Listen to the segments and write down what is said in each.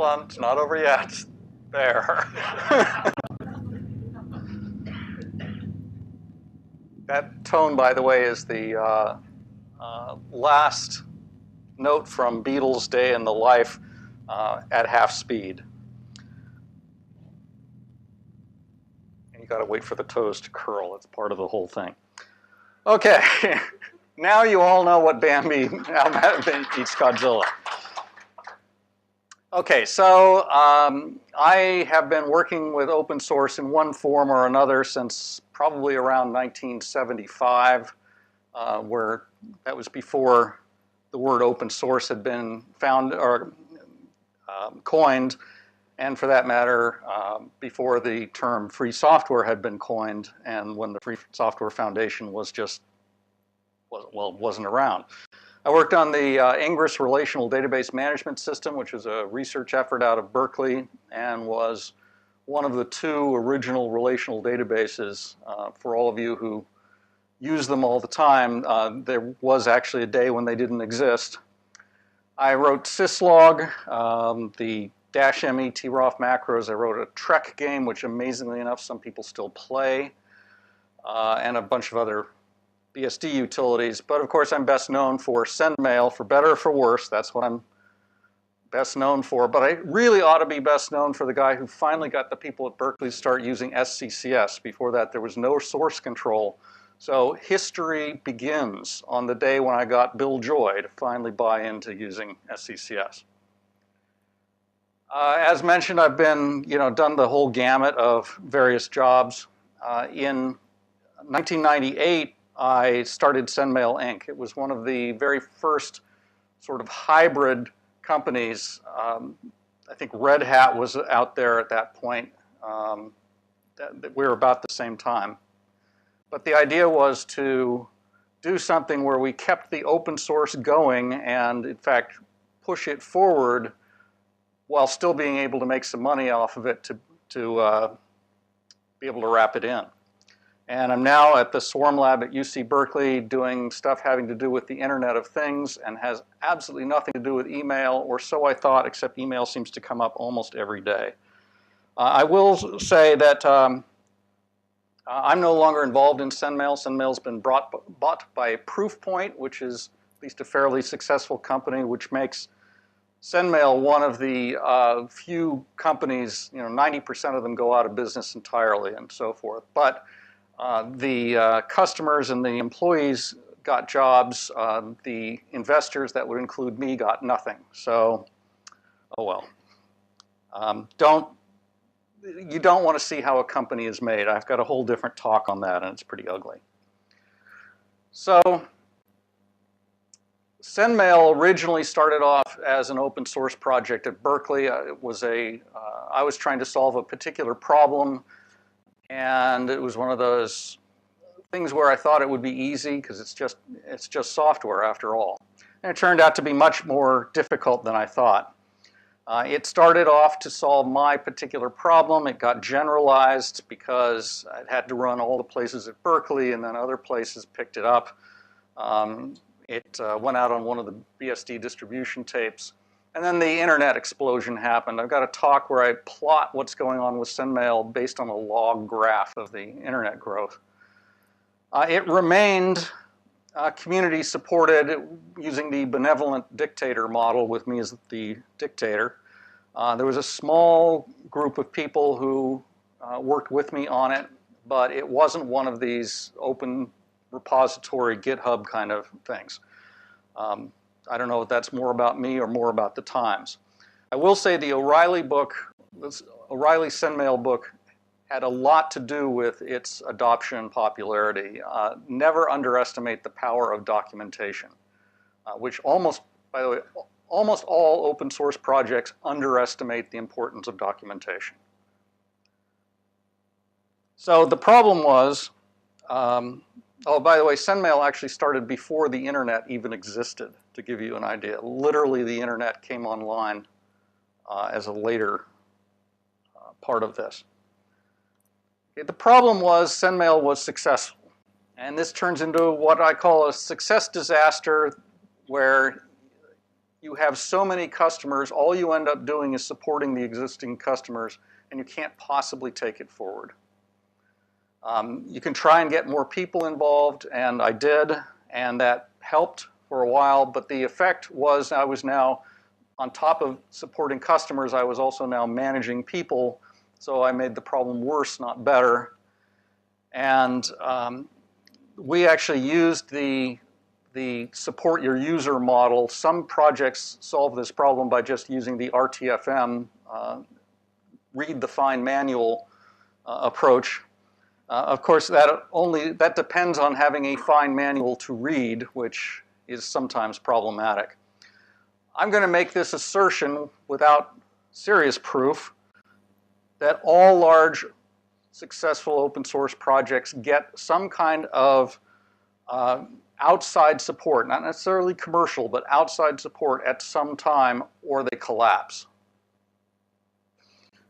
on, it's not over yet. There. That tone, by the way, is the last note from Beatles' Day in the Life at half speed. And you got to wait for the toes to curl. It's part of the whole thing. Okay, now you all know what Bambi eats Godzilla. Okay, so I have been working with open source in one form or another since probably around 1975, where that was before the word open source had been found or coined, and for that matter, before the term free software had been coined, and when the Free Software Foundation was just, well, wasn't around. I worked on the Ingress Relational Database Management System, which is a research effort out of Berkeley, and was one of the two original relational databases. For all of you who use them all the time, there was actually a day when they didn't exist. I wrote syslog, the -me troff macros. I wrote a Trek game, which amazingly enough some people still play, and a bunch of other BSD utilities. But of course I'm best known for SendMail, for better or for worse. That's what I'm best known for. But I really ought to be best known for the guy who finally got the people at Berkeley to start using SCCS. Before that there was no source control. So history begins on the day when I got Bill Joy to finally buy into using SCCS. As mentioned, I've been, done the whole gamut of various jobs. In 1998, I started SendMail Inc. It was one of the very first sort of hybrid companies. I think Red Hat was out there at that point. We were about the same time. But the idea was to do something where we kept the open source going and, in fact, push it forward while still being able to make some money off of it to be able to wrap it in. And I'm now at the Swarm Lab at UC Berkeley doing stuff having to do with the Internet of Things and has absolutely nothing to do with email, or so I thought, except email seems to come up almost every day. I will say that I'm no longer involved in SendMail. SendMail's been bought by Proofpoint, which is at least a fairly successful company, which makes SendMail one of the few companies, 90% of them go out of business entirely and so forth. But the customers and the employees got jobs. The investors, that would include me, got nothing. So, oh well. You don't want to see how a company is made. I've got a whole different talk on that, and it's pretty ugly. So, SendMail originally started off as an open source project at Berkeley. I was trying to solve a particular problem, and it was one of those things where I thought it would be easy because it's just software after all. And it turned out to be much more difficult than I thought. It started off to solve my particular problem. It got generalized because it had to run all the places at Berkeley, and then other places picked it up. It went out on one of the BSD distribution tapes. And then the internet explosion happened. I've got a talk where I plot what's going on with SendMail based on a log graph of the internet growth. It remained community supported using the benevolent dictator model with me as the dictator. There was a small group of people who worked with me on it, but it wasn't one of these open repository GitHub kind of things. I don't know if that's more about me or more about the times. I will say the O'Reilly book, this O'Reilly SendMail book, had a lot to do with its adoption and popularity. Never underestimate the power of documentation, which almost, by the way, almost all open source projects underestimate the importance of documentation. So the problem was, oh, by the way, SendMail actually started before the internet even existed, to give you an idea. Literally, the internet came online as a later part of this. The problem was SendMail was successful. And this turns into what I call a success disaster, where you have so many customers, all you end up doing is supporting the existing customers, and you can't possibly take it forward. You can try and get more people involved, and I did, and that helped for a while, but the effect was I was now, on top of supporting customers, I was also now managing people, so I made the problem worse, not better. And we actually used the support your user model. Some projects solve this problem by just using the RTFM, read the fine manual approach. Of course, that depends on having a fine manual to read, which is sometimes problematic. I'm going to make this assertion without serious proof that all large, successful open source projects get some kind of outside support, not necessarily commercial, but outside support at some time, or they collapse.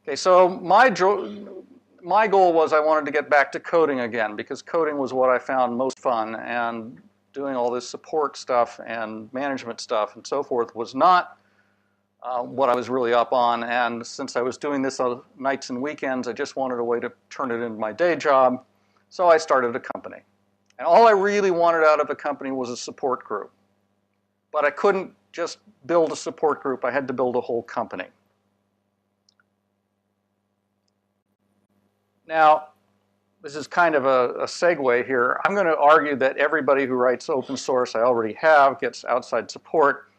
Okay, so my goal was I wanted to get back to coding again, because coding was what I found most fun, and doing all this support stuff and management stuff and so forth was not what I was really up on. And since I was doing this on nights and weekends, I just wanted a way to turn it into my day job. So I started a company. And all I really wanted out of a company was a support group. But I couldn't just build a support group. I had to build a whole company. Now, this is kind of a segue here. I'm going to argue that everybody who writes open source, I already have, gets outside support.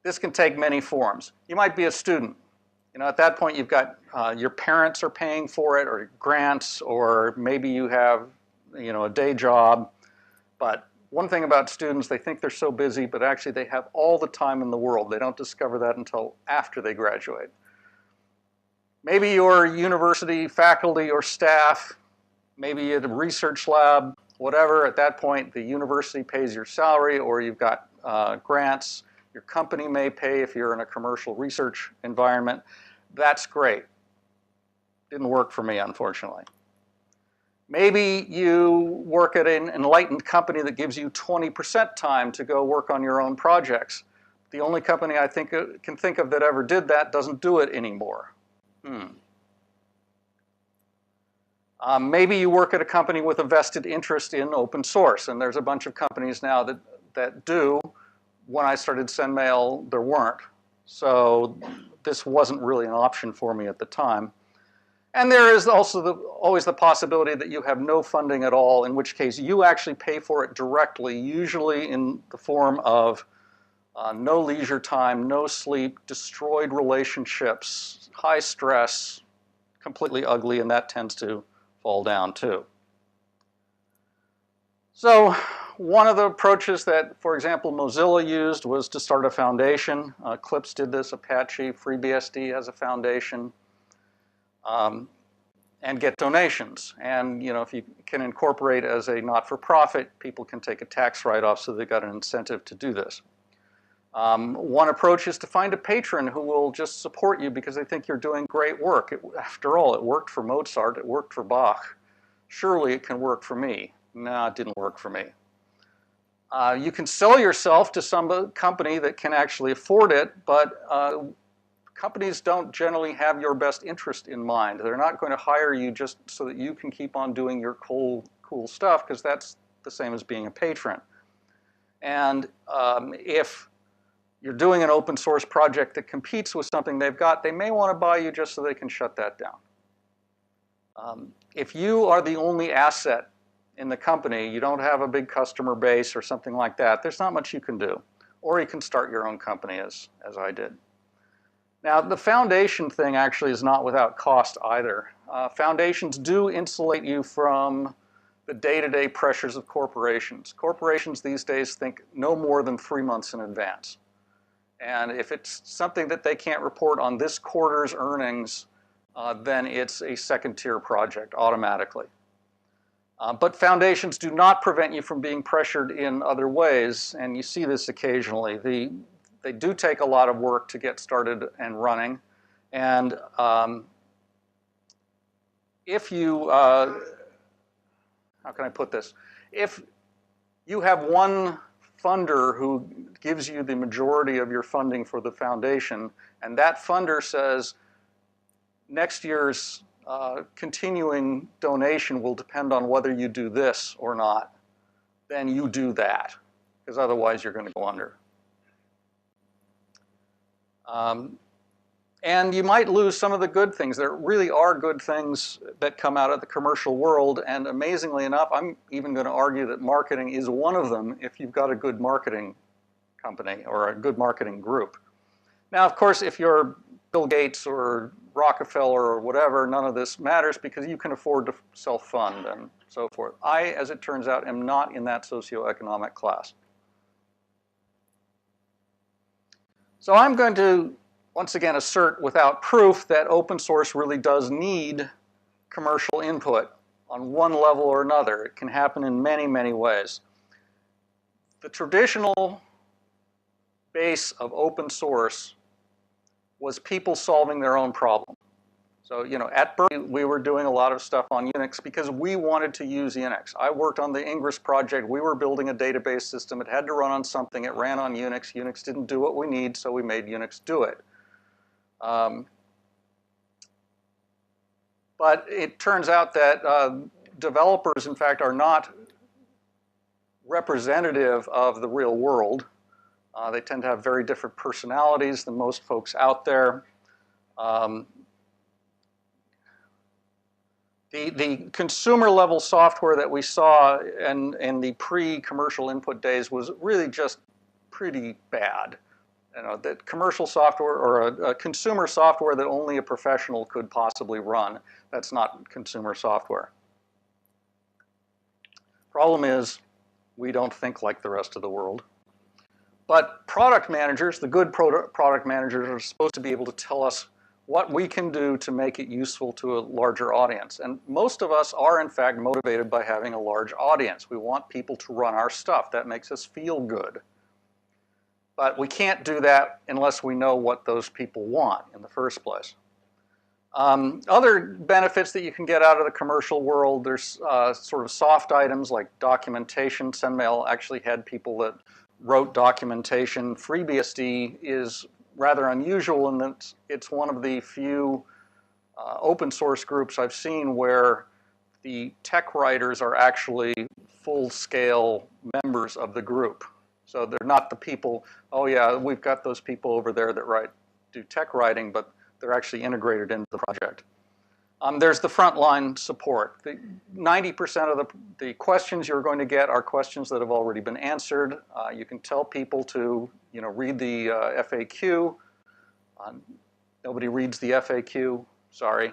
This can take many forms. You might be a student. You know, at that point, you've got your parents are paying for it, or grants, or maybe you have, you know, a day job. But one thing about students, they think they're so busy, but actually they have all the time in the world. They don't discover that until after they graduate. Maybe you're university faculty or staff, maybe at a research lab, whatever. At that point, the university pays your salary, or you've got grants. Your company may pay if you're in a commercial research environment. That's great. Didn't work for me, unfortunately. Maybe you work at an enlightened company that gives you 20% time to go work on your own projects. The only company I can think of that ever did that doesn't do it anymore. Maybe you work at a company with a vested interest in open source, and there's a bunch of companies now that do. When I started SendMail, there weren't. So this wasn't really an option for me at the time. And there is also always the possibility that you have no funding at all, in which case you actually pay for it directly, usually in the form of no leisure time, no sleep, destroyed relationships, high stress, completely ugly, and that tends to fall down too. So one of the approaches that, for example, Mozilla used was to start a foundation. Eclipse did this, Apache, FreeBSD has a foundation, and get donations. And you know, if you can incorporate as a not-for-profit, people can take a tax write-off, so they've got an incentive to do this. One approach is to find a patron who will just support you because they think you're doing great work. After all, it worked for Mozart, it worked for Bach. Surely it can work for me. No, it didn't work for me. You can sell yourself to some company that can actually afford it, but companies don't generally have your best interest in mind. They're not going to hire you just so that you can keep on doing your cool stuff, because that's the same as being a patron. And if you're doing an open source project that competes with something they've got, they may want to buy you just so they can shut that down. If you are the only asset in the company, you don't have a big customer base or something like that, there's not much you can do. Or you can start your own company, as I did. Now, the foundation thing actually is not without cost either. Foundations do insulate you from the day-to-day pressures of corporations. Corporations these days think no more than 3 months in advance. And if it's something that they can't report on this quarter's earnings, then it's a second-tier project automatically. But foundations do not prevent you from being pressured in other ways, and you see this occasionally. They do take a lot of work to get started and running, and if you, how can I put this? If you have one funder who gives you the majority of your funding for the foundation, and that funder says next year's continuing donation will depend on whether you do this or not, then you do that, because otherwise you're going to go under. And you might lose some of the good things. There really are good things that come out of the commercial world, and amazingly enough, I'm even going to argue that marketing is one of them if you've got a good marketing company or a good marketing group. Now, of course, if you're Bill Gates or Rockefeller or whatever, none of this matters because you can afford to self-fund and so forth. I, as it turns out, am not in that socioeconomic class. So I'm going to once again assert without proof that open source really does need commercial input on one level or another. It can happen in many, many ways. The traditional base of open source was people solving their own problem. So, you know, at Berkeley, we were doing a lot of stuff on Unix because we wanted to use Unix. I worked on the Ingress project. We were building a database system. It had to run on something. It ran on Unix. Unix didn't do what we need, so we made Unix do it. But it turns out that developers, in fact, are not representative of the real world. They tend to have very different personalities than most folks out there. The consumer level software that we saw in the pre-commercial input days was really just pretty bad. You know, that commercial software or a consumer software that only a professional could possibly run, that's not consumer software. Problem is, we don't think like the rest of the world. But product managers, the good product managers, are supposed to be able to tell us what we can do to make it useful to a larger audience. And most of us are, in fact, motivated by having a large audience. We want people to run our stuff. That makes us feel good. But we can't do that unless we know what those people want in the first place. Other benefits that you can get out of the commercial world, there's sort of soft items like documentation. SendMail actually had people that wrote documentation. FreeBSD is rather unusual in that it's one of the few open source groups I've seen where the tech writers are actually full-scale members of the group. So they're not the people, oh yeah, we've got those people over there that do tech writing, but they're actually integrated into the project. There's the frontline support. 90% of the questions you're going to get are questions that have already been answered. You can tell people to, you know, read the FAQ. Nobody reads the FAQ, sorry.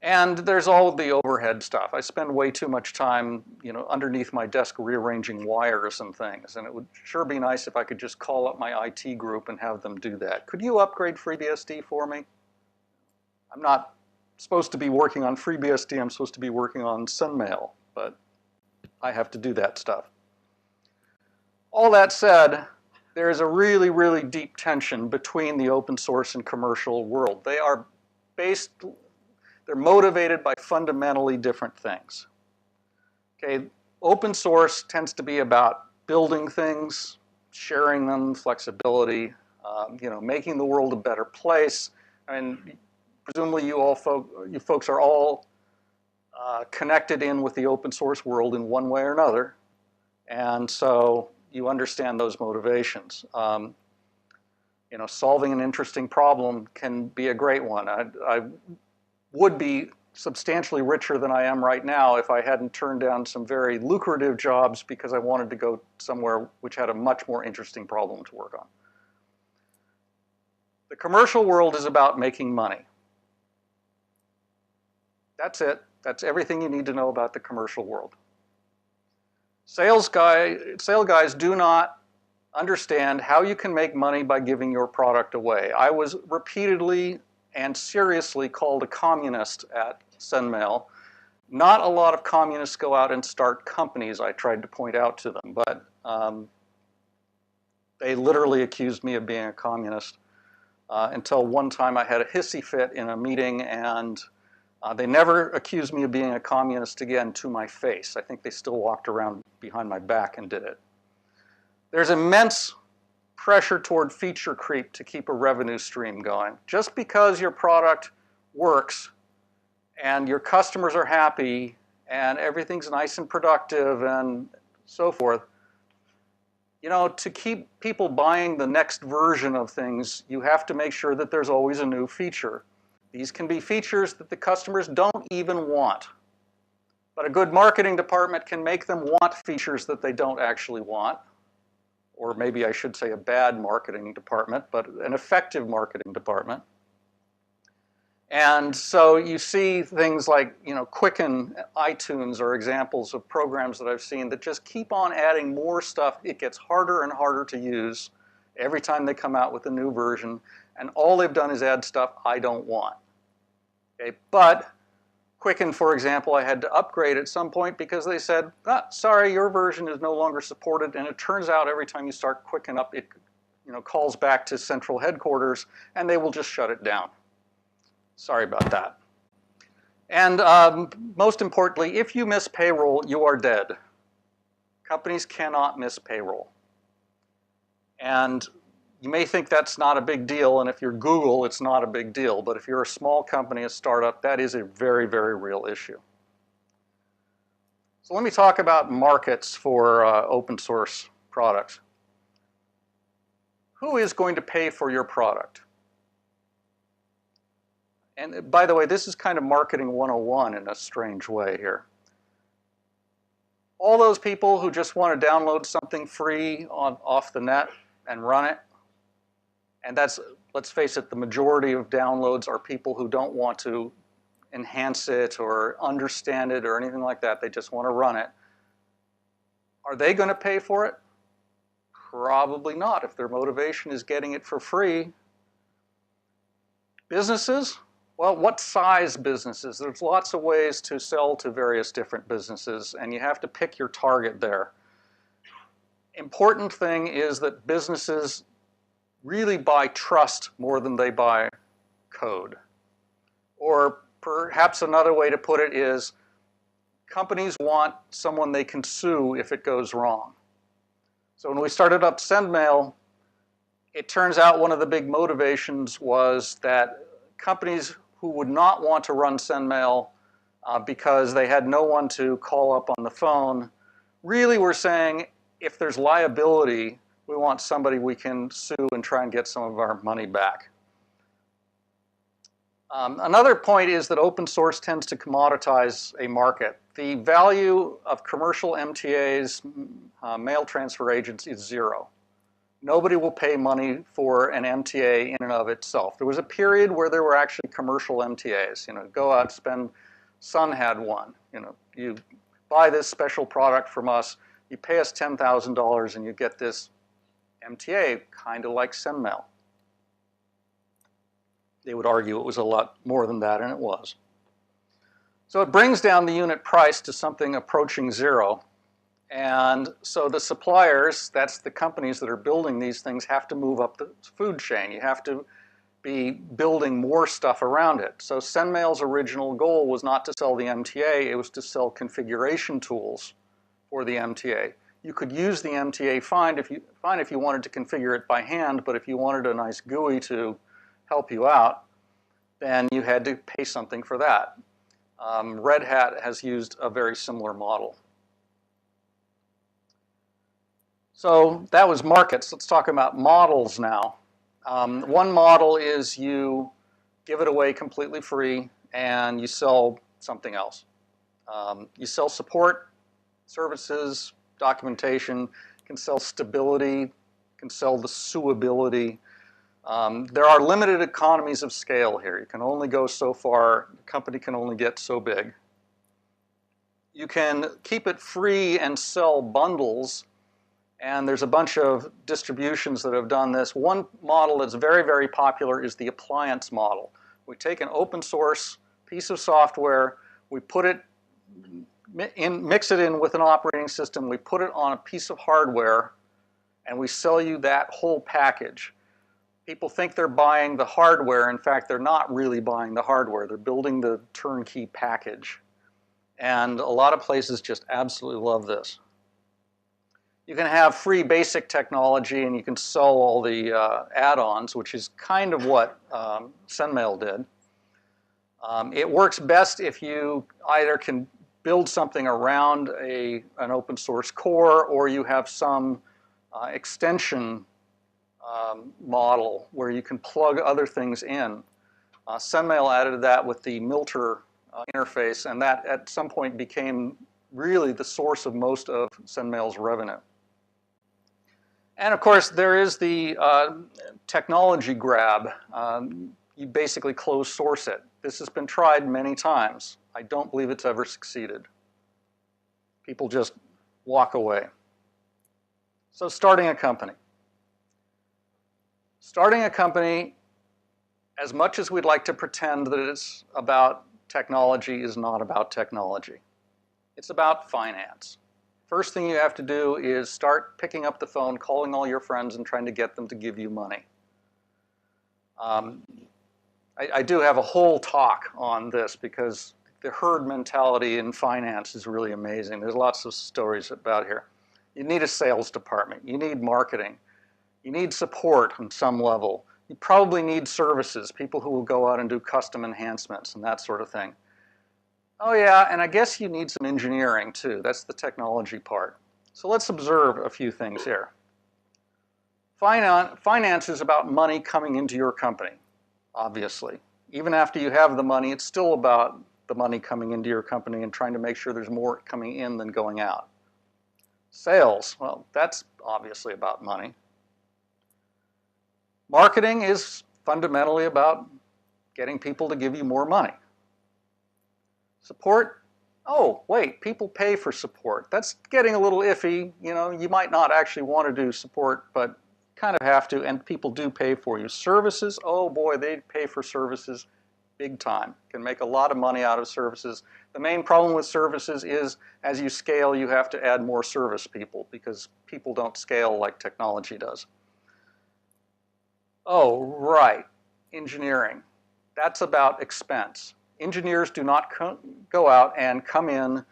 And there's all of the overhead stuff. I spend way too much time, you know, underneath my desk rearranging wires and things, and it would sure be nice if I could just call up my IT group and have them do that. Could you upgrade FreeBSD for me? I'm not supposed to be working on FreeBSD, I'm supposed to be working on SendMail, but I have to do that stuff. All that said, there is a really, really deep tension between the open source and commercial world. They're motivated by fundamentally different things. Okay, open source tends to be about building things, sharing them, flexibility, you know, making the world a better place. I mean, presumably you folks are all connected in with the open source world in one way or another, and so you understand those motivations. You know, solving an interesting problem can be a great one. I would be substantially richer than I am right now if I hadn't turned down some very lucrative jobs because I wanted to go somewhere which had a much more interesting problem to work on. The commercial world is about making money. That's it. That's everything you need to know about the commercial world. Sales guys do not understand how you can make money by giving your product away. I was repeatedly and seriously called a communist at SendMail. Not a lot of communists go out and start companies, I tried to point out to them, but they literally accused me of being a communist until one time I had a hissy fit in a meeting, and they never accused me of being a communist again to my face. I think they still walked around behind my back and did it. There's immense pressure toward feature creep to keep a revenue stream going. Just because your product works and your customers are happy and everything's nice and productive and so forth, you know, to keep people buying the next version of things, you have to make sure that there's always a new feature. These can be features that the customers don't even want. But a good marketing department can make them want features that they don't actually want. Or maybe I should say a bad marketing department, but an effective marketing department. And so you see things like, you know, Quicken, iTunes are examples of programs that I've seen that just keep on adding more stuff. It gets harder and harder to use every time they come out with a new version. And all they've done is add stuff I don't want. Okay, but Quicken, for example, I had to upgrade at some point because they said, sorry, your version is no longer supported. And it turns out every time you start Quicken up, it, you know, calls back to central headquarters and they will just shut it down. Sorry about that. And most importantly, if you miss payroll, you are dead. Companies cannot miss payroll. And you may think that's not a big deal, and if you're Google, it's not a big deal. But if you're a small company, a startup, that is a very, very real issue. So let me talk about markets for open source products. Who is going to pay for your product? And by the way, this is kind of marketing 101 in a strange way here. All those people who just want to download something free off the net and run it, and that's, let's face it, the majority of downloads are people who don't want to enhance it or understand it or anything like that. They just want to run it. Are they going to pay for it? Probably not if their motivation is getting it for free. Businesses? Well, what size businesses? There's lots of ways to sell to various different businesses, and you have to pick your target there. Important thing is that businesses really buy trust more than they buy code. Or perhaps another way to put it is companies want someone they can sue if it goes wrong. So when we started up SendMail, it turns out one of the big motivations was that companies who would not want to run SendMail because they had no one to call up on the phone really were saying, if there's liability, we want somebody we can sue and try and get some of our money back. Another point is that open source tends to commoditize a market. The value of commercial MTAs, mail transfer agents, is zero. Nobody will pay money for an MTA in and of itself. There was a period where there were actually commercial MTAs. You know, go out, spend. Sun had one. You know, you buy this special product from us, you pay us $10,000, and you get this MTA, kind of like SendMail. They would argue it was a lot more than that, and it was. So it brings down the unit price to something approaching zero. And so the suppliers, that's the companies that are building these things, have to move up the food chain. You have to be building more stuff around it. So SendMail's original goal was not to sell the MTA, it was to sell configuration tools for the MTA. You could use the MTA fine if you wanted to configure it by hand, but if you wanted a nice GUI to help you out, then you had to pay something for that. Red Hat has used a very similar model. So that was markets. Let's talk about models now. One model is you give it away completely free and you sell something else. You sell support, services, documentation, can sell stability, can sell the suability. There are limited economies of scale here. You can only go so far. The company can only get so big. You can keep it free and sell bundles. And there's a bunch of distributions that have done this. One model that's very, very popular is the appliance model. We take an open source piece of software, we put it in, mix it in with an operating system, we put it on a piece of hardware, and we sell you that whole package. People think they're buying the hardware. In fact, they're not really buying the hardware. They're building the turnkey package. And a lot of places just absolutely love this. You can have free basic technology and you can sell all the add-ons, which is kind of what SendMail did. It works best if you either can build something around an open source core, or you have some extension model where you can plug other things in. SendMail added that with the Milter interface, and that at some point became really the source of most of SendMail's revenue. And of course, there is the technology grab. You basically close source it. This has been tried many times. I don't believe it's ever succeeded. People just walk away. So starting a company. Starting a company, as much as we'd like to pretend that it's about technology, is not about technology. It's about finance. First thing you have to do is start picking up the phone, calling all your friends, and trying to get them to give you money. I do have a whole talk on this because the herd mentality in finance is really amazing. There's lots of stories about here. You need a sales department. You need marketing. You need support on some level. You probably need services, people who will go out and do custom enhancements and that sort of thing. Oh yeah, and I guess you need some engineering too. That's the technology part. So let's observe a few things here. Finance is about money coming into your company, obviously. Even after you have the money, it's still about the money coming into your company and trying to make sure there's more coming in than going out. Sales, well, that's obviously about money. Marketing is fundamentally about getting people to give you more money. Support, oh, wait, people pay for support. That's getting a little iffy. You know, you might not actually want to do support, but kind of have to, and people do pay for you. Services, oh boy, they pay for services big time. Can make a lot of money out of services. The main problem with services is as you scale, you have to add more service people because people don't scale like technology does. Oh, right, engineering. That's about expense. Engineers do not go out and come in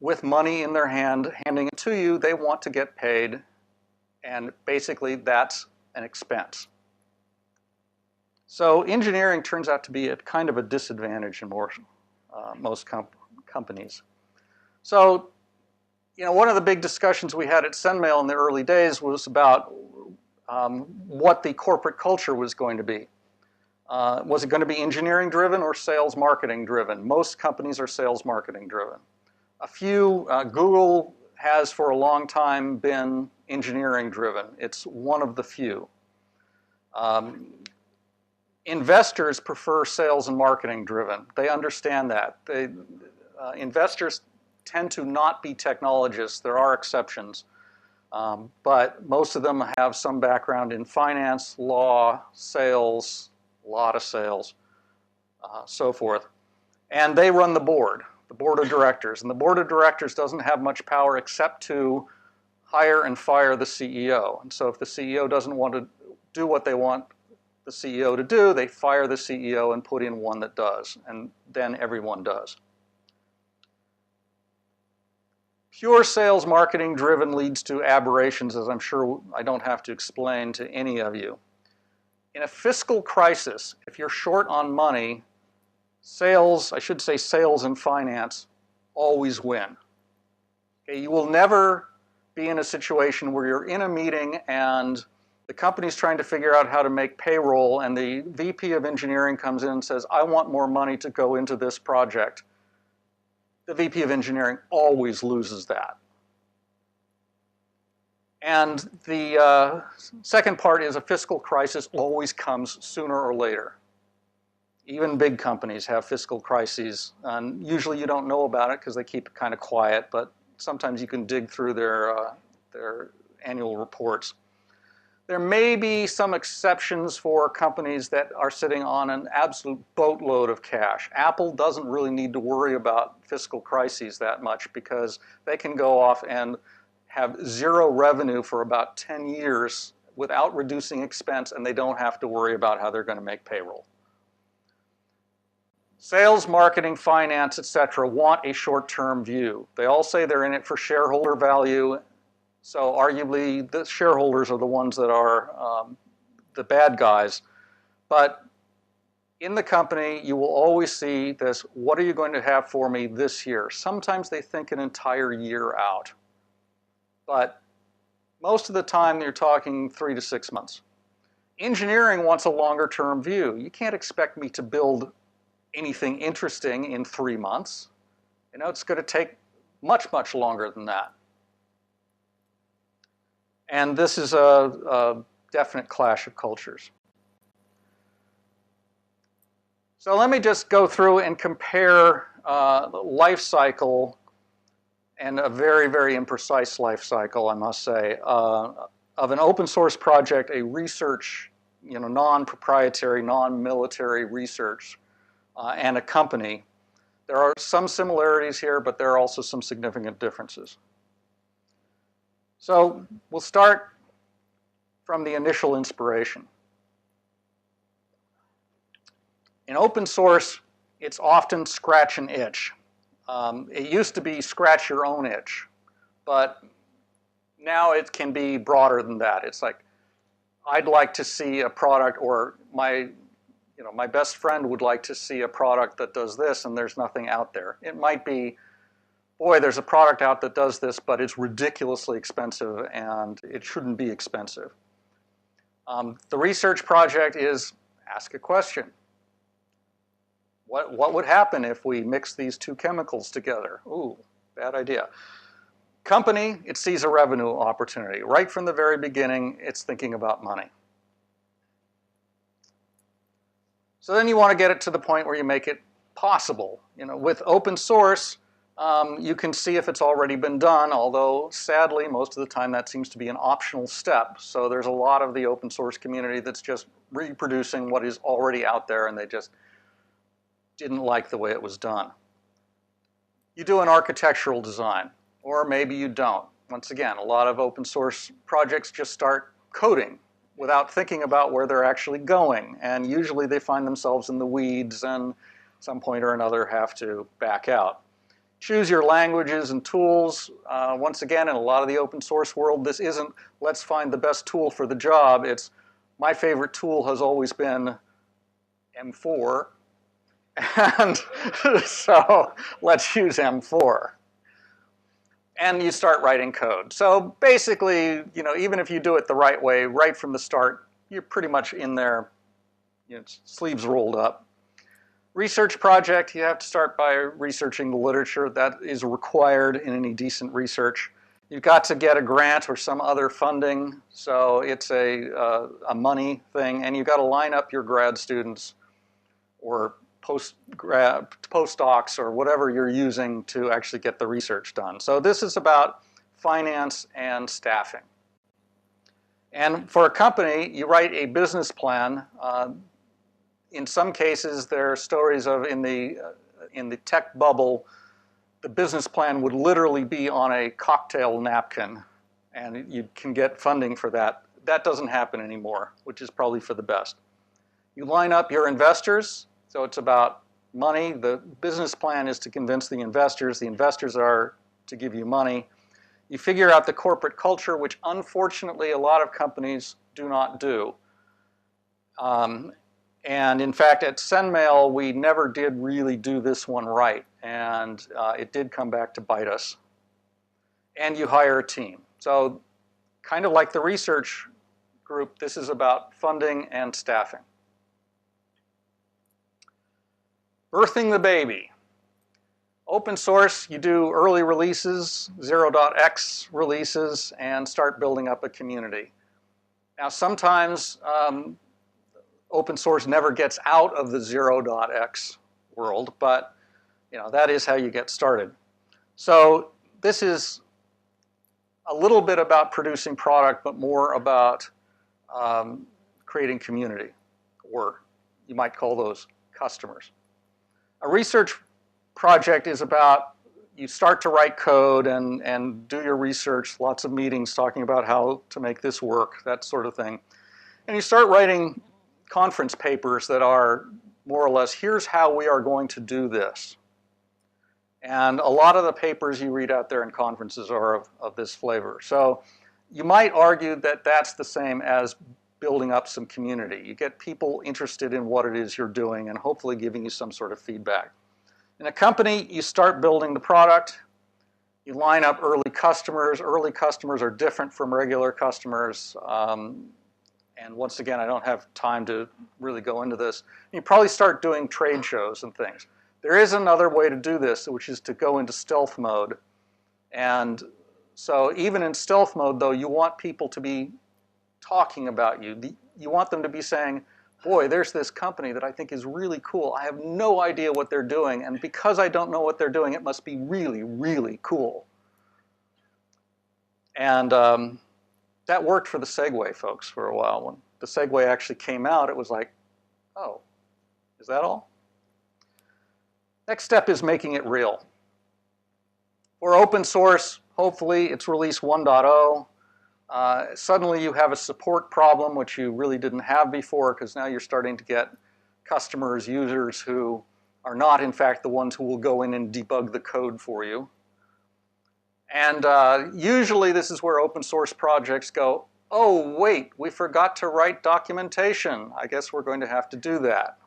with money in their hand, handing it to you. They want to get paid, and basically that's an expense. So engineering turns out to be at kind of a disadvantage in most companies. So, you know, one of the big discussions we had at SendMail in the early days was about what the corporate culture was going to be. Was it going to be engineering driven or sales marketing driven? Most companies are sales marketing driven. A few, Google has for a long time been engineering driven. It's one of the few. Investors prefer sales and marketing driven. They understand that. Investors tend to not be technologists. There are exceptions. But most of them have some background in finance, law, sales, a lot of sales, so forth. And they run the board of directors. And the board of directors doesn't have much power except to hire and fire the CEO. And so if the CEO doesn't want to do what they want the CEO to do, they fire the CEO and put in one that does. And then everyone does. Pure sales marketing driven leads to aberrations, as I'm sure I don't have to explain to any of you. In a fiscal crisis, if you're short on money, sales, I should say sales and finance, always win. Okay, you will never be in a situation where you're in a meeting and the company's trying to figure out how to make payroll and the VP of engineering comes in and says, I want more money to go into this project. The VP of engineering always loses that. And the second part is a fiscal crisis always comes sooner or later. Even big companies have fiscal crises. And usually you don't know about it because they keep it kind of quiet, but sometimes you can dig through their annual reports. There may be some exceptions for companies that are sitting on an absolute boatload of cash. Apple doesn't really need to worry about fiscal crises that much because they can go off and have zero revenue for about 10 years without reducing expense, and they don't have to worry about how they're going to make payroll. Sales, marketing, finance, etc. want a short-term view. They all say they're in it for shareholder value, So arguably, the shareholders are the ones that are the bad guys. But in the company, you will always see this, what are you going to have for me this year? Sometimes they think an entire year out. But most of the time, you're talking 3 to 6 months. Engineering wants a longer term view. You can't expect me to build anything interesting in 3 months. You know, it's going to take much, much longer than that. And this is a definite clash of cultures. So let me just go through and compare the life cycle, and a very, very imprecise life cycle, I must say, of an open source project, a research, non-proprietary, non-military research, and a company. There are some similarities here, but there are also some significant differences. So we'll start from the initial inspiration. In open source, it's often scratch an itch. It used to be scratch your own itch, but now it can be broader than that. It's like, I'd like to see a product, or my best friend would like to see a product that does this, and there's nothing out there. It might be, boy, there's a product out that does this, but it's ridiculously expensive, and it shouldn't be expensive. The research project is ask a question. What would happen if we mix these two chemicals together? Ooh, bad idea. Company, it sees a revenue opportunity. Right from the very beginning, it's thinking about money. So then you want to get it to the point where you make it possible. With open source, you can see if it's already been done, although sadly, most of the time that seems to be an optional step. So there's a lot of the open source community that's just reproducing what is already out there, and they just didn't like the way it was done. You do an architectural design, or maybe you don't. Once again, a lot of open source projects just start coding without thinking about where they're actually going, and usually they find themselves in the weeds and at some point or another have to back out. Choose your languages and tools. Once again, in a lot of the open source world, this isn't let's find the best tool for the job. It's my favorite tool has always been M4, and so let's use M4. And you start writing code. So basically, even if you do it the right way, right from the start, you're pretty much in there, sleeves rolled up. Research project, you have to start by researching the literature. That is required in any decent research. You've got to get a grant or some other funding, so it's a money thing, and you've got to line up your grad students or postdocs or whatever you're using to actually get the research done. So this is about finance and staffing. And for a company, you write a business plan. In some cases, there are stories of in the tech bubble, the business plan would literally be on a cocktail napkin, and you can get funding for that. That doesn't happen anymore, which is probably for the best. You line up your investors. So it's about money. The business plan is to convince the investors. The investors are to give you money. You figure out the corporate culture, which unfortunately a lot of companies do not do. And in fact, at SendMail, we never did really do this one right. And it did come back to bite us. And you hire a team. So kind of like the research group, this is about funding and staffing. Birthing the baby. Open source, you do early releases, 0.x releases, and start building up a community. Now sometimes open source never gets out of the 0.x world, but that is how you get started. So this is a little bit about producing product, but more about creating community, or you might call those customers. A research project is about, you start to write code and do your research, lots of meetings talking about how to make this work, that sort of thing. And you start writing conference papers that are more or less, here's how we are going to do this. And a lot of the papers you read out there in conferences are of this flavor. So you might argue that that's the same as building up some community. You get people interested in what it is you're doing and hopefully giving you some sort of feedback. In a company, you start building the product, you line up early customers. Early customers are different from regular customers. And once again, I don't have time to really go into this. You probably start doing trade shows and things. There is another way to do this, which is to go into stealth mode. And so even in stealth mode, though, you want people to be talking about you. You want them to be saying, boy, there's this company that I think is really cool. I have no idea what they're doing, and because I don't know what they're doing, it must be really, really cool. And that worked for the Segway folks for a while. When the Segway actually came out, it was like, oh, is that all? Next step is making it real. For open source, hopefully it's release 1.0. Suddenly you have a support problem, which you really didn't have before, because now you're starting to get customers, users who are not, in fact, the ones who will go in and debug the code for you. And usually this is where open source projects go, oh, wait, we forgot to write documentation. I guess we're going to have to do that.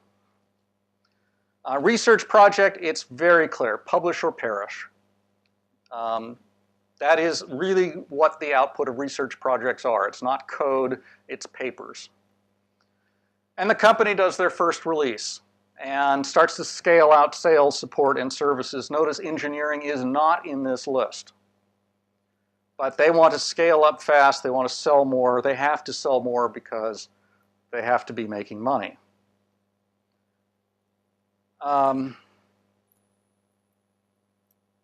Research project, it's very clear, publish or perish. That is really what the output of research projects are. It's not code, it's papers. And the company does their first release and starts to scale out sales, support, and services. Notice engineering is not in this list. But they want to scale up fast, they want to sell more, they have to sell more because they have to be making money.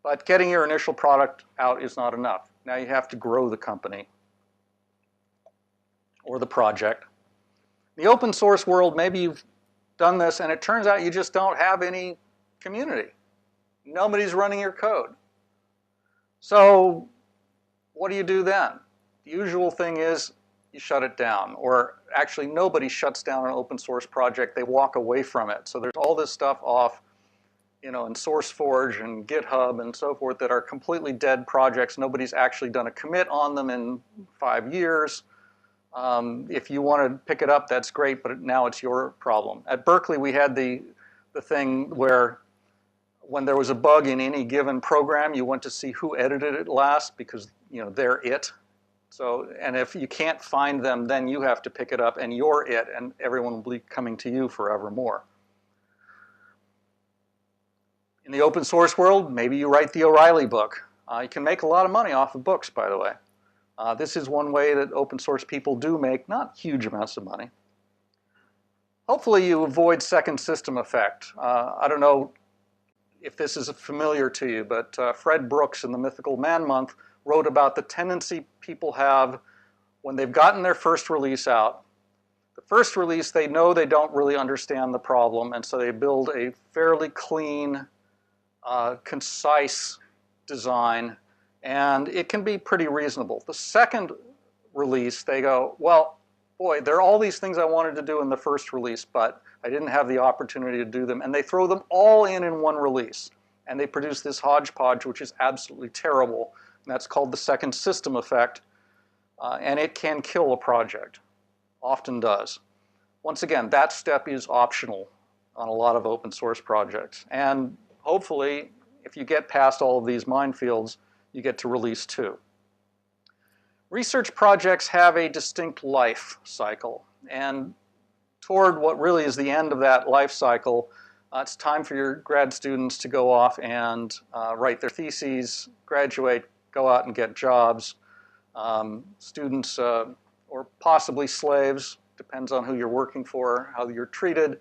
But getting your initial product out is not enough. Now you have to grow the company or the project. In the open source world, maybe you've done this and it turns out you just don't have any community. Nobody's running your code. So what do you do then? The usual thing is you shut it down, or actually nobody shuts down an open source project, they walk away from it. So there's all this stuff off, you know, in SourceForge and GitHub and so forth that are completely dead projects. Nobody's actually done a commit on them in 5 years. If you want to pick it up, that's great, but now it's your problem. At Berkeley, we had the thing where when there was a bug in any given program, you went to see who edited it last because, you know, they're it. So, and if you can't find them, then you have to pick it up and you're it, and everyone will be coming to you forevermore. In the open source world, maybe you write the O'Reilly book. You can make a lot of money off of books, by the way. This is one way that open source people do make not huge amounts of money. Hopefully you avoid second system effect. I don't know if this is familiar to you, but Fred Brooks in the Mythical Man Month wrote about the tendency people have when they've gotten their first release out. The first release, they know they don't really understand the problem, and so they build a fairly clean, concise design, and it can be pretty reasonable. The second release, they go, well, boy, there are all these things I wanted to do in the first release, but I didn't have the opportunity to do them, and they throw them all in one release, and they produce this hodgepodge, which is absolutely terrible. And that's called the second system effect, and it can kill a project, often does. Once again, that step is optional on a lot of open source projects, and hopefully, if you get past all of these minefields, you get to release 2. Research projects have a distinct life cycle, and toward what really is the end of that life cycle, it's time for your grad students to go off and write their theses, graduate, go out and get jobs. Students, or possibly slaves, depends on who you're working for, how you're treated.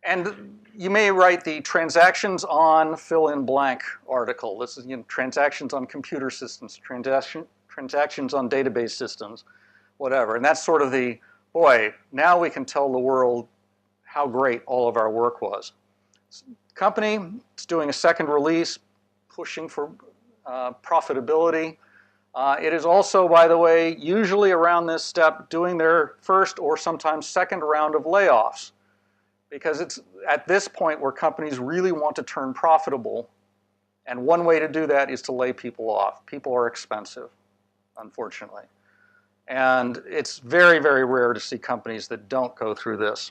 And you may write the transactions on fill-in-blank article. This is, you know, transactions on computer systems, transactions on database systems, whatever. And that's sort of the, boy, now we can tell the world how great all of our work was. Company, it's doing a second release, pushing for profitability. It is also, by the way, usually around this step, doing their first or sometimes second round of layoffs, because it's at this point where companies really want to turn profitable And one way to do that is to lay people off. People are expensive, unfortunately. And it's very, very rare to see companies that don't go through this.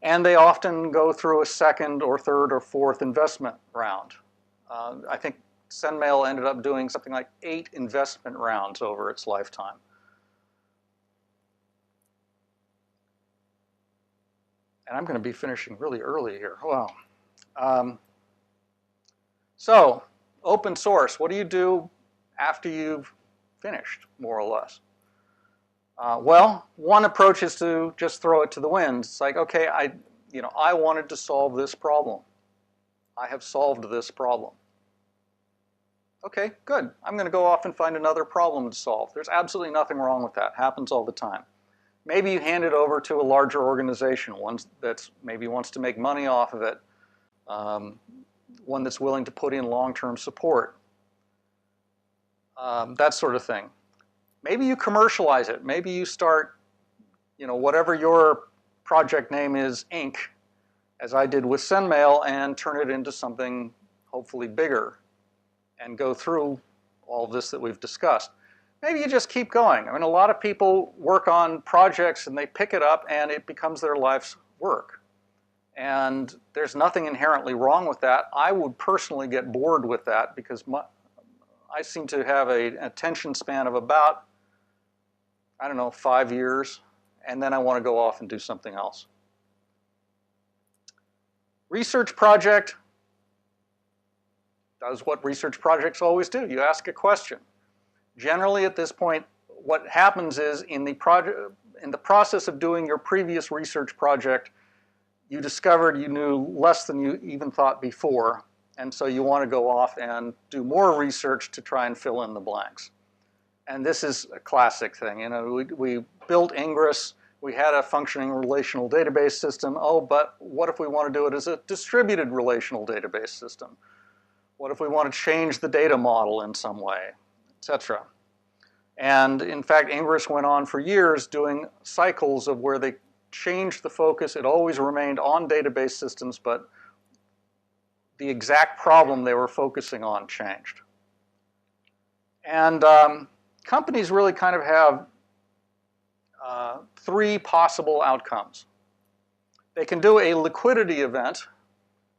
And they often go through a second or third or fourth investment round. I think SendMail ended up doing something like 8 investment rounds over its lifetime. And I'm going to be finishing really early here. Wow. So, open source, what do you do after you've finished, more or less? Well, one approach is to just throw it to the wind. It's like, okay, I wanted to solve this problem. I have solved this problem. Okay, good. I'm going to go off and find another problem to solve. There's absolutely nothing wrong with that. Happens all the time. Maybe you hand it over to a larger organization, one that maybe wants to make money off of it, one that's willing to put in long-term support, that sort of thing. Maybe you commercialize it. Maybe you start, whatever your project name is, Inc., as I did with SendMail, and turn it into something hopefully bigger and go through all of this that we've discussed. Maybe you just keep going. I mean, a lot of people work on projects and they pick it up and it becomes their life's work. And there's nothing inherently wrong with that. I would personally get bored with that because I seem to have an attention span of about, 5 years, and then I want to go off and do something else. Research project does what research projects always do. You ask a question. Generally, at this point, what happens is in the process of doing your previous research project, you discovered you knew less than you even thought before, and so you want to go off and do more research to try and fill in the blanks. And this is a classic thing. We built Ingress. We had a functioning relational database system. Oh, but what if we want to do it as a distributed relational database system? What if we want to change the data model in some way, etc.? And in fact, Ingress went on for years doing cycles of where they changed the focus. It always remained on database systems, but the exact problem they were focusing on changed. And companies really kind of have 3 possible outcomes. They can do a liquidity event.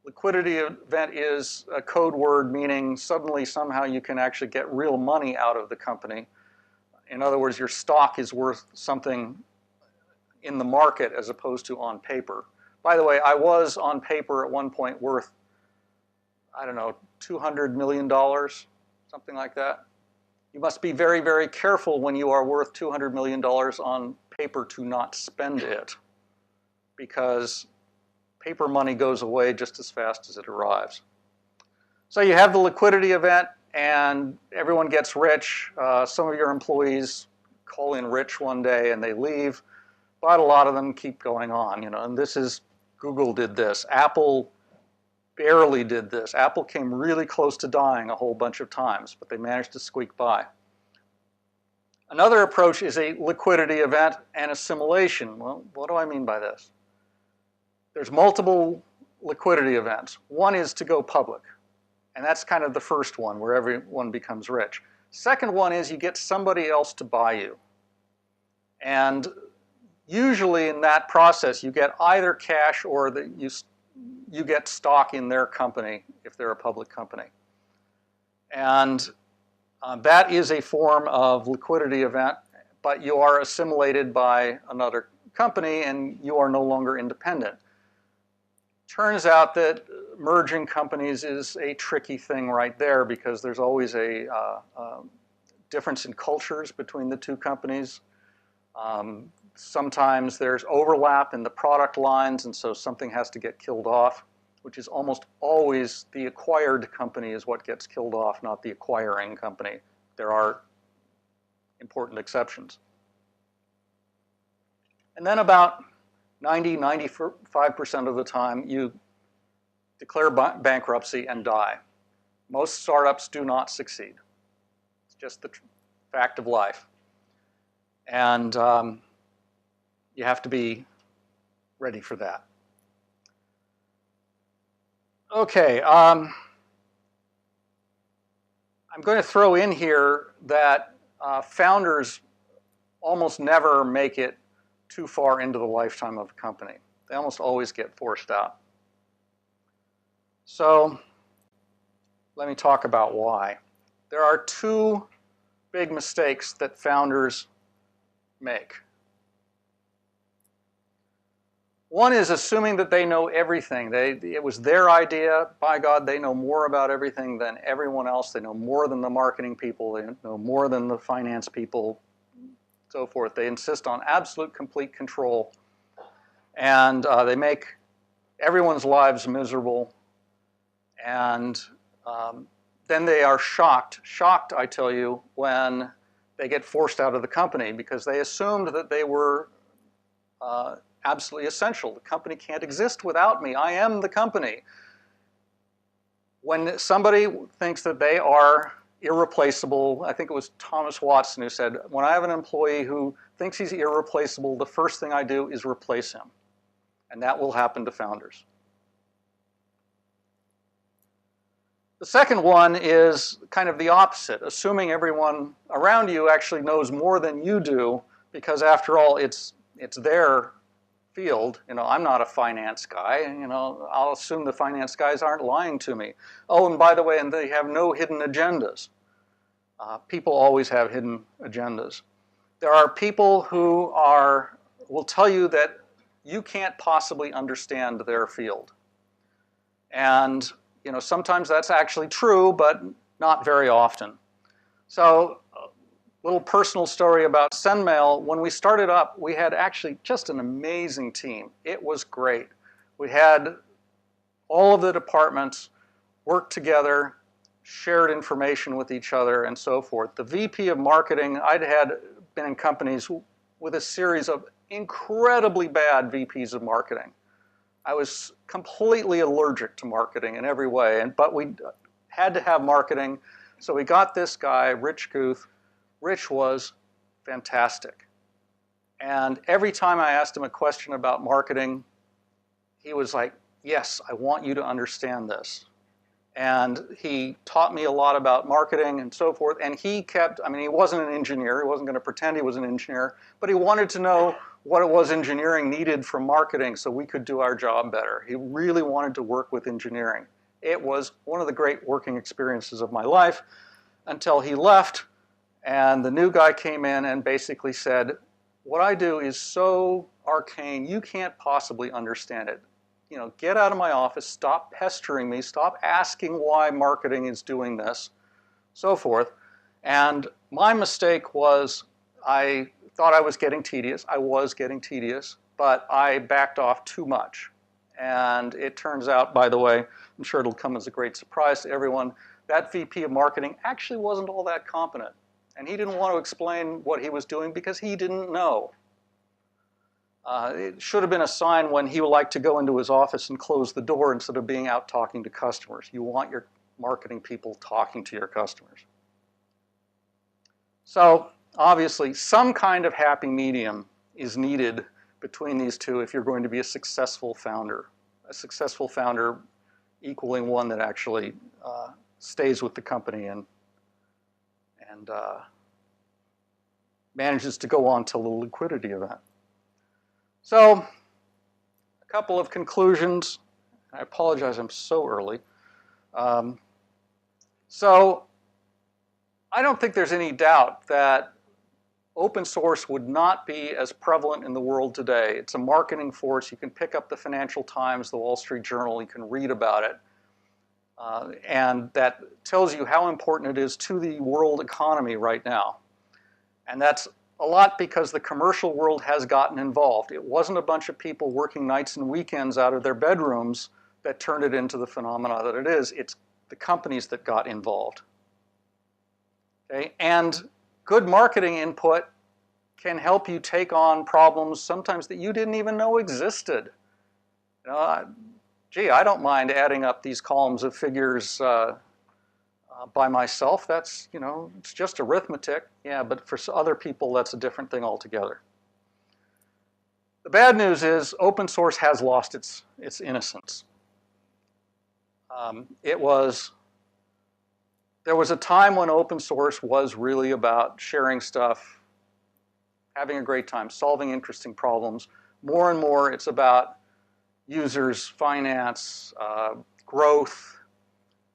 Liquidity event is a code word meaning suddenly somehow you can actually get real money out of the company. In other words, your stock is worth something in the market as opposed to on paper. By the way, I was on paper at one point worth, $200 million, something like that. You must be very, very careful when you are worth $200 million on paper to not spend it, because paper money goes away just as fast as it arrives. So you have the liquidity event and everyone gets rich. Some of your employees call in rich one day and they leave, but a lot of them keep going on, and this is, Google did this. Apple barely did this. Apple came really close to dying a whole bunch of times, but they managed to squeak by. Another approach is a liquidity event and assimilation. Well, what do I mean by this? There's multiple liquidity events. One is to go public, and that's kind of the first one where everyone becomes rich. Second one is you get somebody else to buy you. And usually in that process, you get either cash or you get stock in their company if they're a public company. And that is a form of liquidity event, but you are assimilated by another company and you are no longer independent. Turns out that merging companies is a tricky thing right there because there's always a difference in cultures between the two companies. Sometimes there's overlap in the product lines, and so something has to get killed off, which is almost always the acquired company is what gets killed off, not the acquiring company. There are important exceptions. And then about 95% of the time, you declare bankruptcy and die. Most startups do not succeed. It's just the fact of life. And you have to be ready for that. Okay. I'm going to throw in here that founders almost never make it too far into the lifetime of a company. They almost always get forced out. So let me talk about why. There are two big mistakes that founders make. One is assuming that they know everything. It was their idea. By God, they know more about everything than everyone else. They know more than the marketing people. They know more than the finance people, so forth. They insist on absolute, complete control. And they make everyone's lives miserable. And then they are shocked, I tell you, when they get forced out of the company because they assumed that they were absolutely essential. The company can't exist without me. I am the company. When somebody thinks that they are irreplaceable, I think it was Thomas Watson who said, when I have an employee who thinks he's irreplaceable, the first thing I do is replace him. And that will happen to founders. The second one is kind of the opposite, assuming everyone around you actually knows more than you do, because after all, it's their field. You know, I'm not a finance guy. You know, I'll assume the finance guys aren't lying to me. Oh, and by the way, and they have no hidden agendas. People always have hidden agendas. There are people who will tell you that you can't possibly understand their field. And you know, sometimes that's actually true, but not very often. So, little personal story about SendMail. When we started up, we had actually just an amazing team. It was great. We had all of the departments work together, shared information with each other, and so forth. The VP of marketing, I'd had been in companies with a series of incredibly bad VPs of marketing. I was completely allergic to marketing in every way, but we had to have marketing. So we got this guy, Rich Guth. Rich was fantastic. And every time I asked him a question about marketing, he was like, yes, I want you to understand this. And he taught me a lot about marketing and so forth. And he kept, I mean, he wasn't an engineer. He wasn't going to pretend he was an engineer, but he wanted to know what it was engineering needed from marketing so we could do our job better. He really wanted to work with engineering. It was one of the great working experiences of my life until he left and the new guy came in and basically said, what I do is so arcane, you can't possibly understand it. You know, get out of my office, stop pestering me, stop asking why marketing is doing this, so forth. And my mistake was I thought I was getting tedious. I was getting tedious, but I backed off too much. And it turns out, by the way, I'm sure it'll come as a great surprise to everyone, that VP of marketing actually wasn't all that competent. And he didn't want to explain what he was doing because he didn't know. It should have been a sign when he would like to go into his office and close the door instead of being out talking to customers. You want your marketing people talking to your customers. So obviously, some kind of happy medium is needed between these two if you're going to be a successful founder. A successful founder equaling one that actually stays with the company and manages to go on till the liquidity event. So, a couple of conclusions. I apologize, I'm so early. So, I don't think there's any doubt that open source would not be as prevalent in the world today. It's a marketing force. You can pick up the Financial Times, the Wall Street Journal, you can read about it. And that tells you how important it is to the world economy right now. And that's a lot because the commercial world has gotten involved. It wasn't a bunch of people working nights and weekends out of their bedrooms that turned it into the phenomena that it is. It's the companies that got involved. Okay? And good marketing input can help you take on problems sometimes that you didn't even know existed. You know, gee, I don't mind adding up these columns of figures by myself. That's, you know, it's just arithmetic. Yeah, but for other people, that's a different thing altogether. The bad news is open source has lost its innocence. There was a time when open source was really about sharing stuff, having a great time, solving interesting problems. More and more, it's about users, finance, growth,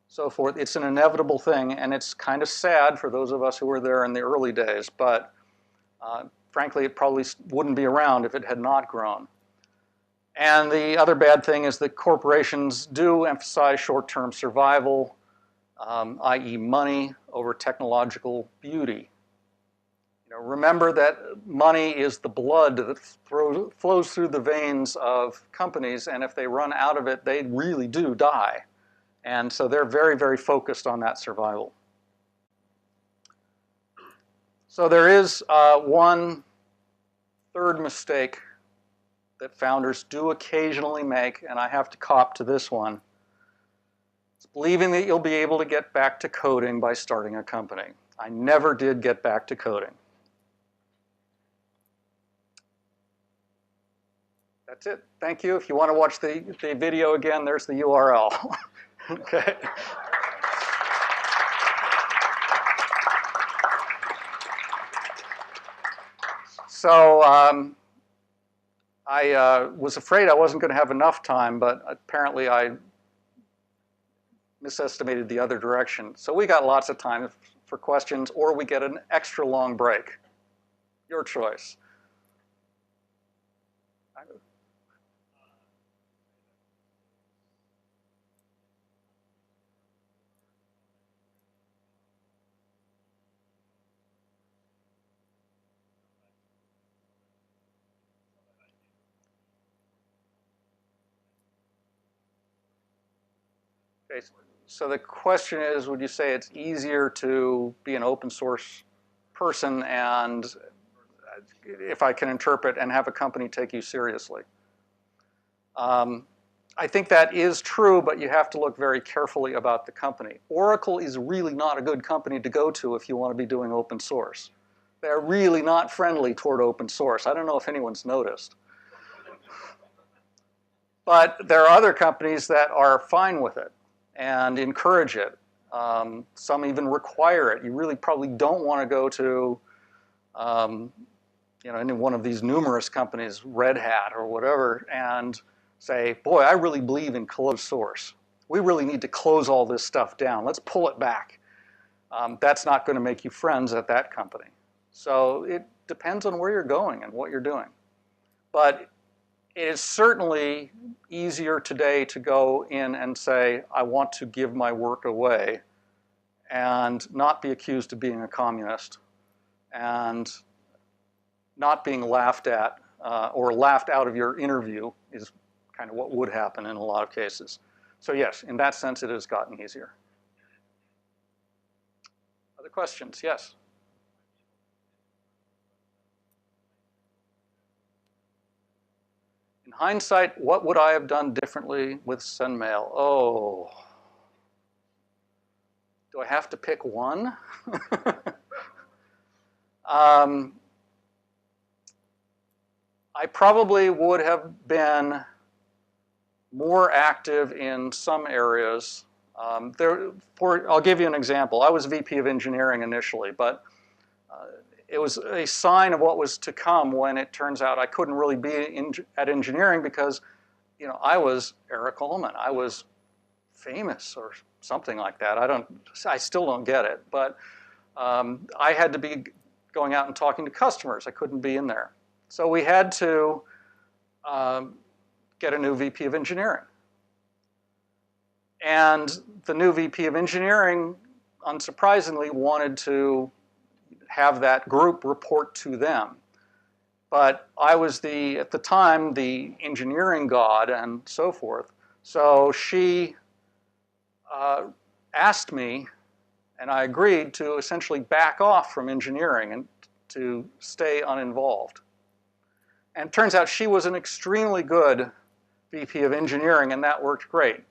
so forth. It's an inevitable thing, and it's kind of sad for those of us who were there in the early days, but frankly, it probably wouldn't be around if it had not grown. And the other bad thing is that corporations do emphasize short-term survival, i.e. money over technological beauty. You know, remember that money is the blood that flows through the veins of companies, and if they run out of it, they really do die. And so they're very, very focused on that survival. So there is one third mistake that founders do occasionally make, and I have to cop to this one. It's believing that you'll be able to get back to coding by starting a company. I never did get back to coding. That's it. Thank you. If you want to watch the video again, there's the URL. Okay. So I was afraid I wasn't going to have enough time, but apparently I misestimated the other direction. So we got lots of time for questions, or we get an extra long break. Your choice. Okay, so the question is, would you say it's easier to be an open source person and, if I can interpret, and have a company take you seriously? I think that is true, but you have to look very carefully about the company. Oracle is really not a good company to go to if you want to be doing open source. They're really not friendly toward open source. I don't know if anyone's noticed. But there are other companies that are fine with it and encourage it. Some even require it. You really probably don't want to go to any one of these numerous companies, Red Hat or whatever, and say, boy, I really believe in closed source. We really need to close all this stuff down. Let's pull it back. That's not going to make you friends at that company. So it depends on where you're going and what you're doing. But it is certainly easier today to go in and say, I want to give my work away and not be accused of being a communist and not being laughed at or laughed out of your interview is kind of what would happen in a lot of cases. So yes, in that sense, it has gotten easier. Other questions? Yes. In hindsight, what would I have done differently with SendMail? Oh, do I have to pick one? I probably would have been more active in some areas. I'll give you an example. I was VP of engineering initially, but it was a sign of what was to come when it turns out I couldn't really be at engineering because, I was Eric Allman. I was famous or something like that. I still don't get it, but I had to be going out and talking to customers. I couldn't be in there. So we had to get a new VP of engineering. And the new VP of engineering, unsurprisingly, wanted to have that group report to them. But I was at the time, the engineering god and so forth. So she asked me, and I agreed to essentially back off from engineering and to stay uninvolved. And it turns out she was an extremely good VP of engineering, and that worked great.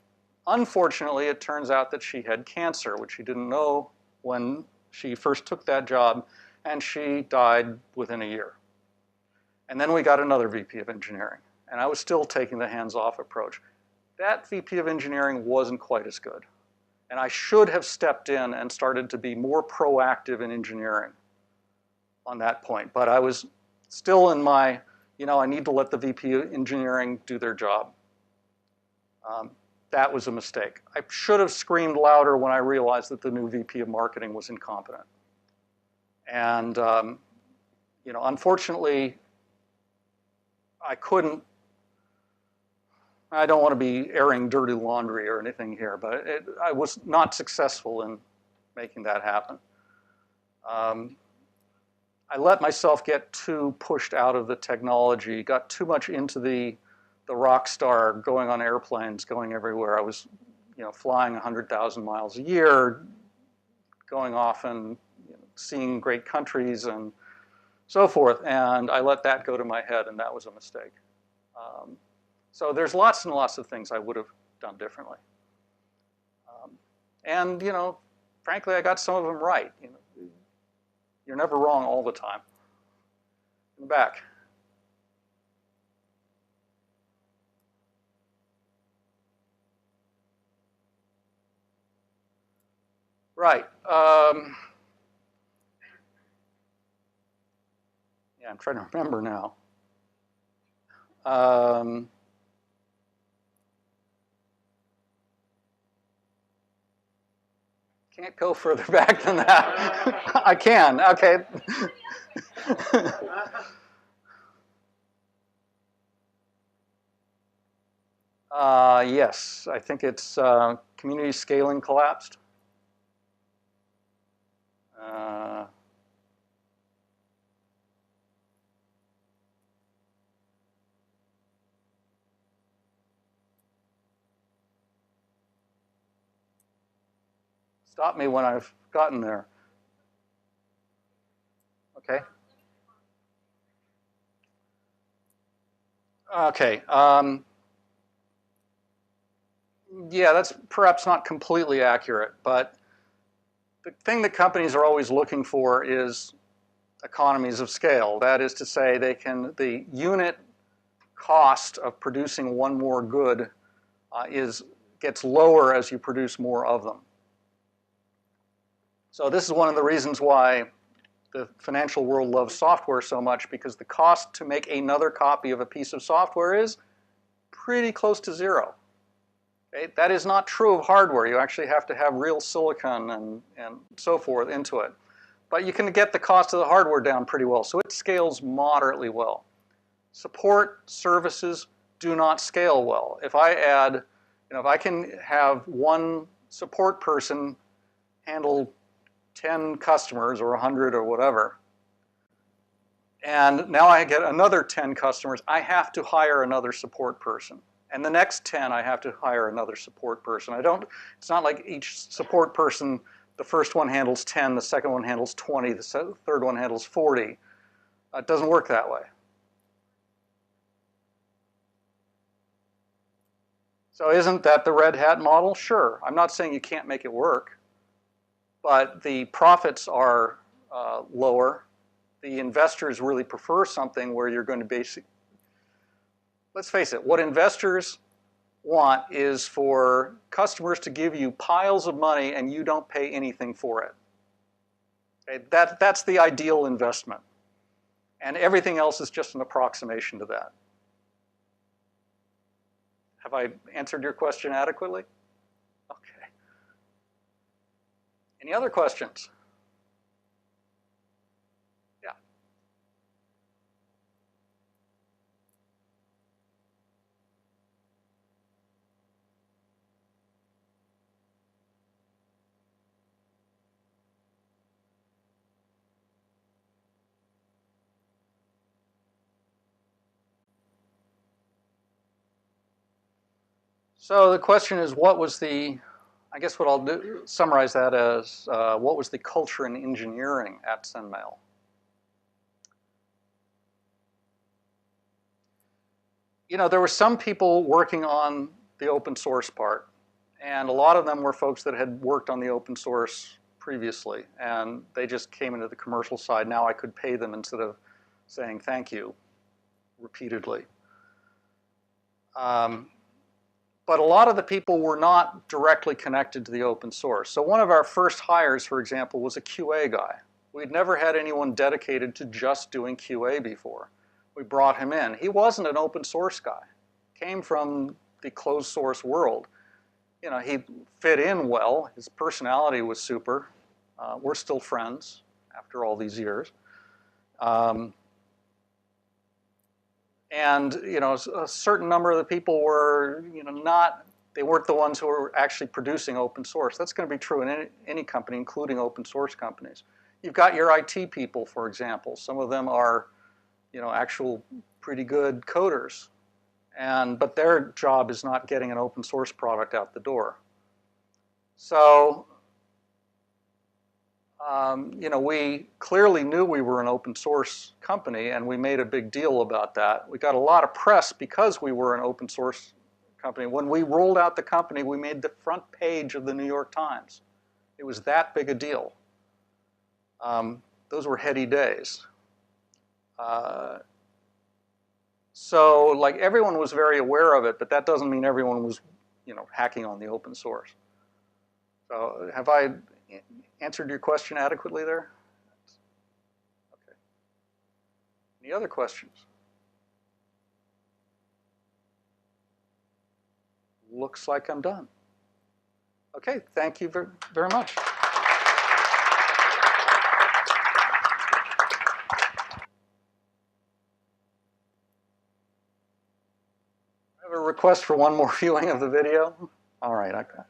Unfortunately, it turns out that she had cancer, which she didn't know when she first took that job, and she died within a year. And then we got another VP of engineering, and I was still taking the hands-off approach. That VP of engineering wasn't quite as good. And I should have stepped in and started to be more proactive in engineering on that point. But I was still in my, I need to let the VP of engineering do their job. That was a mistake. I should have screamed louder when I realized that the new VP of marketing was incompetent. And, unfortunately, I couldn't. I don't want to be airing dirty laundry or anything here, but I was not successful in making that happen. I let myself get too pushed out of the technology, got too much into the rock star, going on airplanes, going everywhere. I was, flying 100,000 miles a year, going off and seeing great countries and so forth. And I let that go to my head, and that was a mistake. So there's lots and lots of things I would have done differently. And, frankly, I got some of them right. You're never wrong all the time. In the back. Right. Yeah, I'm trying to remember now. Can't go further back than that. I can, okay. Yes, I think it's community scaling collapsed. Stop me when I've gotten there. Okay. Okay. Yeah, that's perhaps not completely accurate, but the thing that companies are always looking for is economies of scale. That is to say, the unit cost of producing one more good gets lower as you produce more of them. So this is one of the reasons why the financial world loves software so much, because the cost to make another copy of a piece of software is pretty close to zero. Okay? That is not true of hardware. You actually have to have real silicon and so forth into it. But you can get the cost of the hardware down pretty well, so it scales moderately well. Support services do not scale well. If I add, if I can have one support person handle 10 customers or 100 or whatever, and now I get another 10 customers, I have to hire another support person. And the next 10, I have to hire another support person. It's not like each support person, the first one handles 10, the second one handles 20, the third one handles 40. It doesn't work that way. So isn't that the Red Hat model? Sure. I'm not saying you can't make it work, but the profits are lower. The investors really prefer something where you're going to basically, let's face it, what investors want is for customers to give you piles of money and you don't pay anything for it. Okay? That's the ideal investment. And everything else is just an approximation to that. Have I answered your question adequately? Okay. Any other questions? Yeah. So the question is, what was the, I guess what I'll do, summarize that as, what was the culture in engineering at SendMail? There were some people working on the open source part, and a lot of them were folks that had worked on the open source previously, and they just came into the commercial side. Now I could pay them instead of saying thank you repeatedly. But a lot of the people were not directly connected to the open source. So one of our first hires, for example, was a QA guy. We'd never had anyone dedicated to just doing QA before. We brought him in. He wasn't an open source guy. Came from the closed source world. You know, he fit in well. His personality was super. We're still friends after all these years. And you know, a certain number of the people were, you know, they weren't the ones who were actually producing open source. That's going to be true in any company, including open source companies. You've got your IT people, for example. Some of them are, you know, actual pretty good coders, but their job is not getting an open source product out the door. So, you know, we clearly knew we were an open source company, and we made a big deal about that. We got a lot of press because we were an open source company. When we rolled out the company, we made the front page of the New York Times. It was that big a deal. Those were heady days. So, like, everyone was very aware of it, but that doesn't mean everyone was, you know, hacking on the open source. So, have I answered your question adequately there? Okay. Any other questions? Looks like I'm done. Okay, thank you very much. I have a request for one more viewing of the video. All right, okay.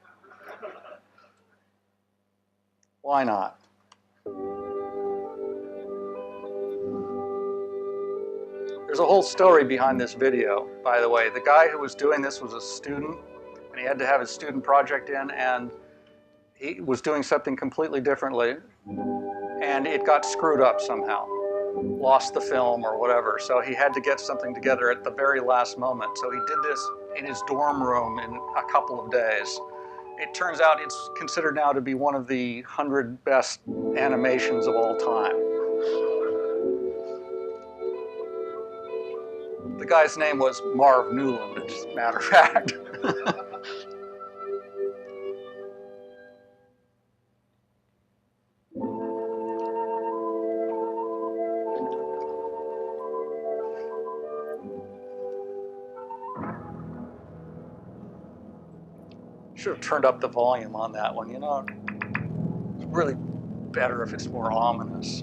Why not? There's a whole story behind this video, by the way. The guy who was doing this was a student, and he had to have his student project in, and he was doing something completely differently, and it got screwed up somehow. Lost the film or whatever, so he had to get something together at the very last moment. So he did this in his dorm room in a couple of days. It turns out it's considered now to be one of the 100 best animations of all time. The guy's name was Marv Newland, as a matter of fact. Should have turned up the volume on that one, you know. It's really better if it's more ominous.